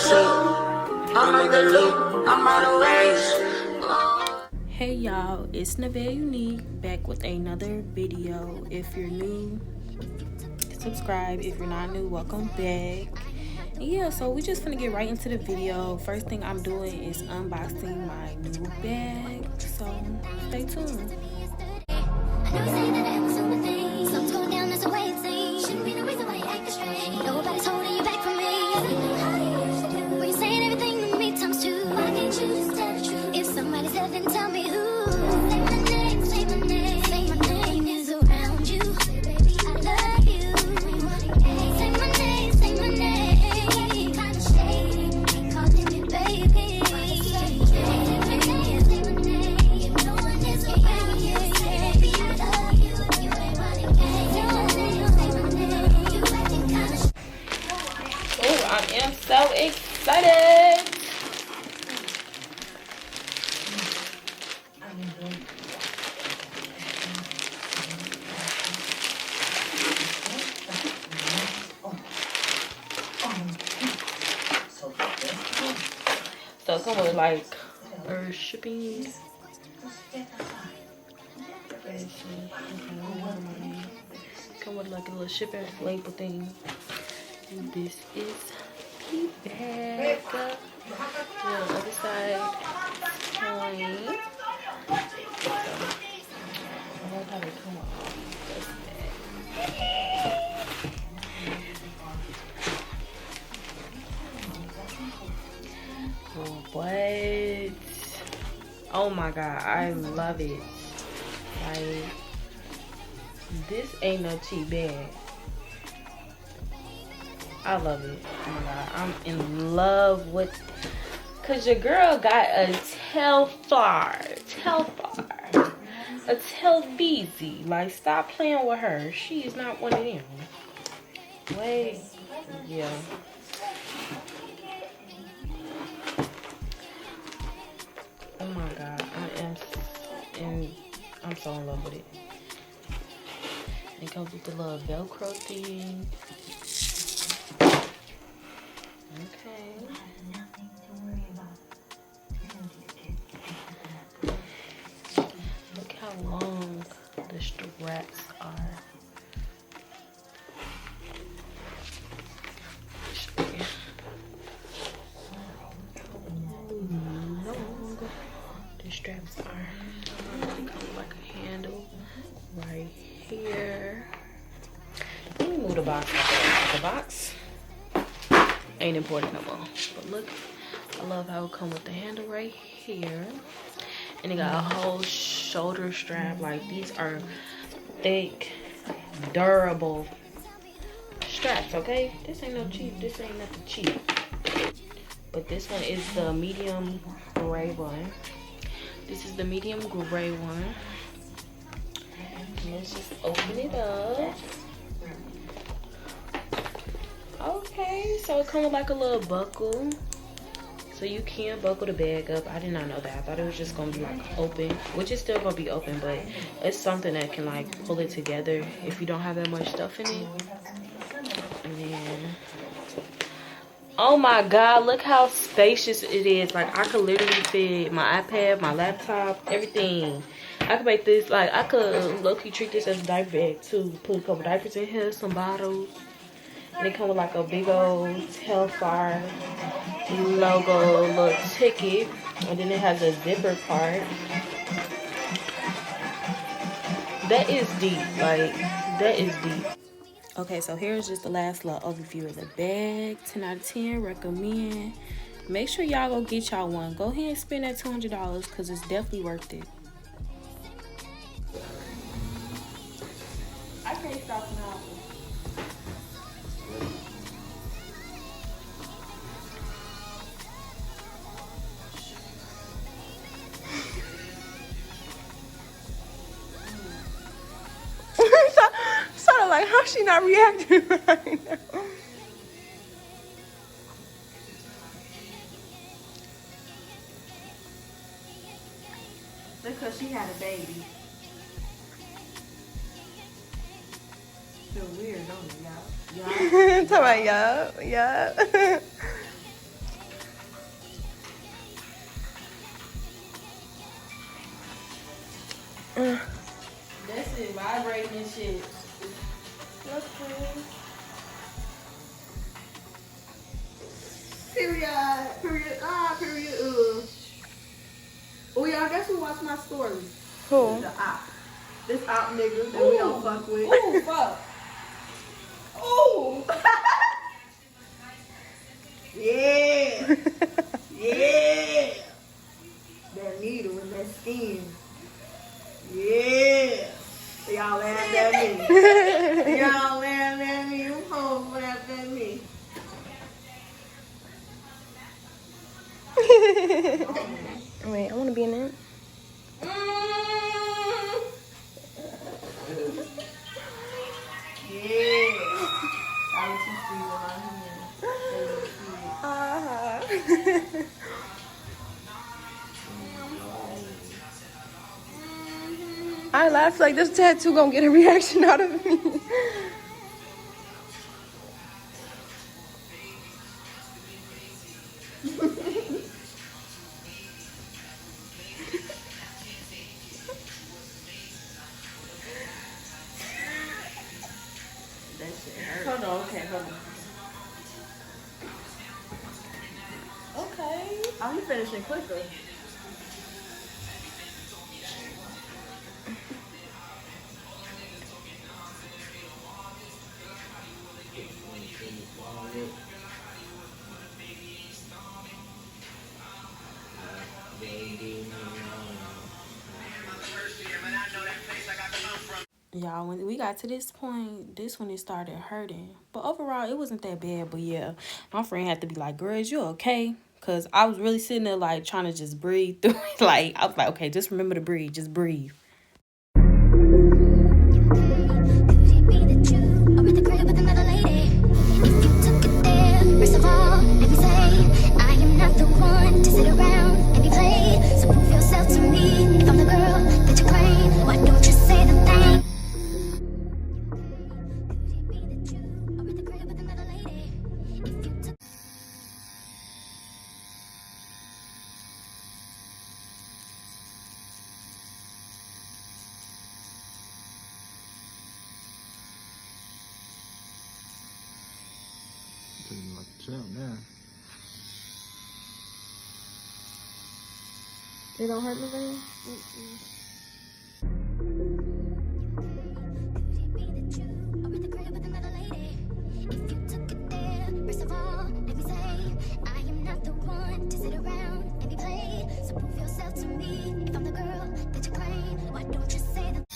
Hey y'all, it's Nevaeh Unique back with another video. If you're new, subscribe. If you're not new, welcome back. And yeah, so we just gonna get right into the video. First thing I'm doing is unboxing my new bag, so stay tuned. Nobody's holding you back from me. When you're saying everything to me times two, why can't you just tell the truth? If somebody's there, then tell me who. Say my name, say my name, say my name is around you. Baby, I love you. Say my name, say my name. Kinda shady, keep calling me baby. Say my name, say my name. No one is around you. Baby, I love you. You ain't running game. Say my name, say my name. You acting kinda. Oh, I am so excited. So come with like shipping. Come with like a little shipping label thing. And this is the bag. The other side plain. So, I like how they come off this bag. What? Oh my god, I love it. Like, this ain't no cheap bag. I love it. Oh my god, I'm in love with, cause your girl got a Telfar, a Telbeezy. Like, stop playing with her. She is not one of them. Wait, yeah. Oh my god, I'm so in love with it. It comes with the little Velcro thing. Okay. Look how long the straps are. The straps are. They come like a handle right here. Let me move the box. The box ain't important no more. But look, I love how it come with the handle right here. And it got a whole shoulder strap. Like, these are thick, durable straps, okay? This ain't no cheap. This ain't nothing cheap. But this one is the medium gray one. This is the medium gray one. And let's just open it up. Okay, so it comes with like a little buckle. So you can buckle the bag up. I did not know that. I thought it was just gonna be like open, which is still gonna be open, but it's something that can like pull it together if you don't have that much stuff in it. And then, oh my god, look how spacious it is. Like, I could literally fit my iPad, my laptop, everything. I could make this, like, I could low-key treat this as a diaper bag too. Put a couple diapers in here, some bottles. And it comes with like a big old Telfar logo little ticket. And then it has a zipper part. That is deep. Like, that is deep. Okay, so here's just the last little overview of the bag. 10 out of 10, recommend. Make sure y'all go get y'all one. Go ahead and spend that $200 because it's definitely worth it. I can't stop now. Sort of like, how's she not reacting right now? Because she had a baby. Feel weird, don't it, y'all? Talking about y'all. That's it, vibrating and shit. Okay. Period. Period. Period. Oh, y'all, guess who watched my stories? Who? The op. This op nigga that we don't fuck with. Ooh, fuck. Ooh. Yeah. Yeah. That needle in that skin. Yeah. Y'all laughed at me. Y'all laughed at me. You hoes laughed at me. Wait, I want to be in it. Yeah. I was just see what I'm here. I laugh like this tattoo gonna get a reaction out of me. That shit hurt. Hold on, okay, hold on. Okay. Oh, you finishing quicker. Y'all, when we got to this point, this one it started hurting. But overall, it wasn't that bad. But yeah, my friend had to be like, girl, is you okay? Because I was really sitting there like trying to just breathe through it. Like, I was like, okay, just remember to breathe. Just breathe. Like a champ now. It don't hurt me very.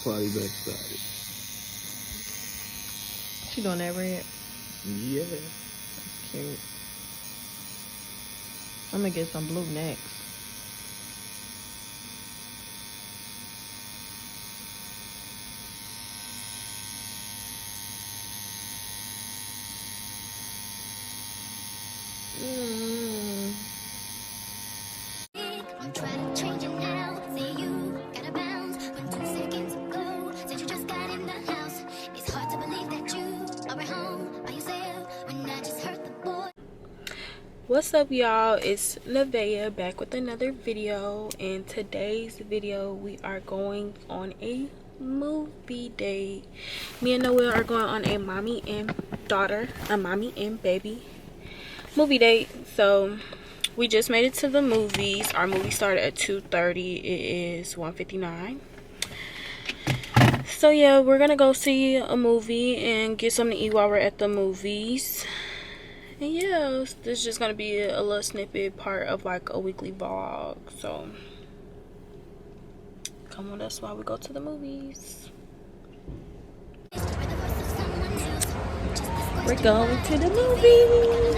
Party back started. She doing that red. Yeah. Cute. I'm gonna get some blue next. I'm trying to change it now. Say you gotta bounce when 2 seconds ago said you just got in the house. It's hard to believe that you are at home by yourself when I just heard the boy. What's up, y'all? It's Nevaeh back with another video. In today's video, we are going on a movie date. Me and Noelle are going on a mommy and daughter, a mommy and baby movie date. So we just made it to the movies. Our movie started at 2:30. It is 1:59. So yeah, we're gonna go see a movie and get something to eat while we're at the movies. And yeah, this is just gonna be a little snippet part of like a weekly vlog. So come with us while we go to the movies. We're going to the movies.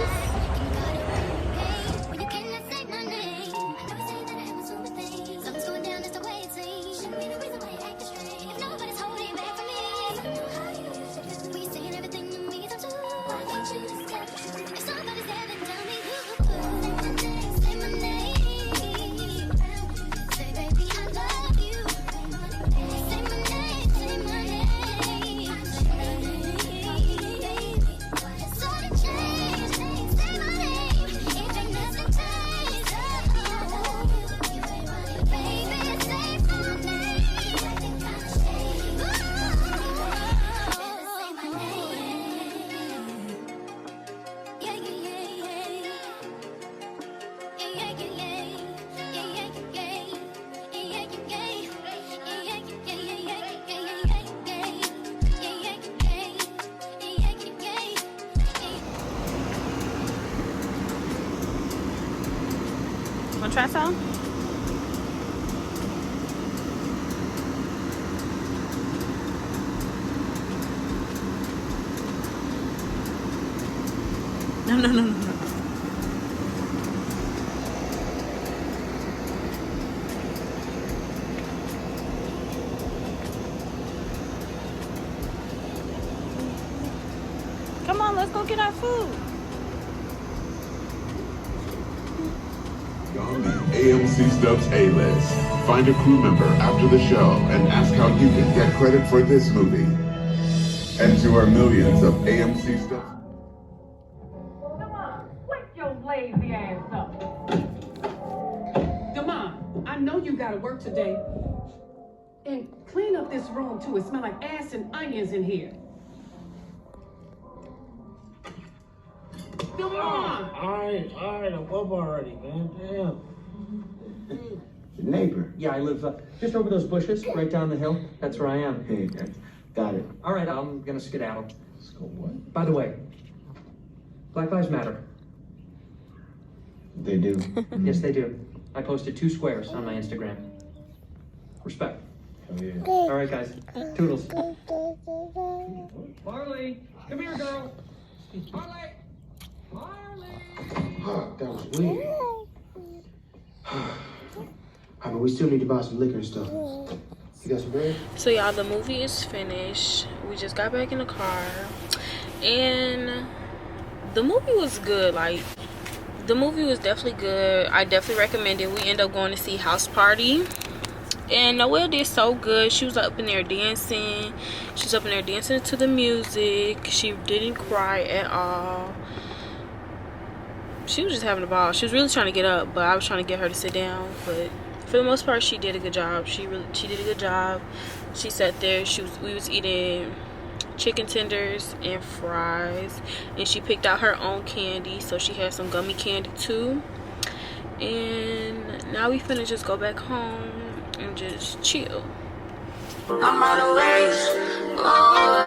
Wanna try some? No. Come on, let's go get our food. On the AMC Stubbs A-List, find a crew member after the show and ask how you can get credit for this movie. And to our millions of AMC Stubbs. Come on, wake your lazy ass up. Demond, I know you gotta work today. And clean up this room too. It smells like ass and onions in here. Come on! Alright, I'm up already, man. Damn. The neighbor. Yeah, I live just over those bushes, right down the hill. That's where I am. Hey, got it. Alright, I'm gonna skedaddle. So what? By the way, Black Lives Matter. They do. Yes, they do. I posted 2 squares on my Instagram. Respect. Oh yeah. Alright, guys. Toodles. Marley, come here, girl. Marley! Huh, that was weird. But we still need to buy some liquor and stuff. You got some bread? So y'all, the movie is finished. We just got back in the car, and the movie was good. Like, the movie was definitely good. I definitely recommend it. We ended up going to see House Party, and Noelle did so good. She was up in there dancing. She was up in there dancing to the music. She didn't cry at all. She was just having a ball. She was really trying to get up, but I was trying to get her to sit down. But for the most part, she did a good job. She did a good job. She sat there. We was eating chicken tenders and fries, and she picked out her own candy. So she had some gummy candy too. And now we finna just go back home and just chill. I'm out of ways.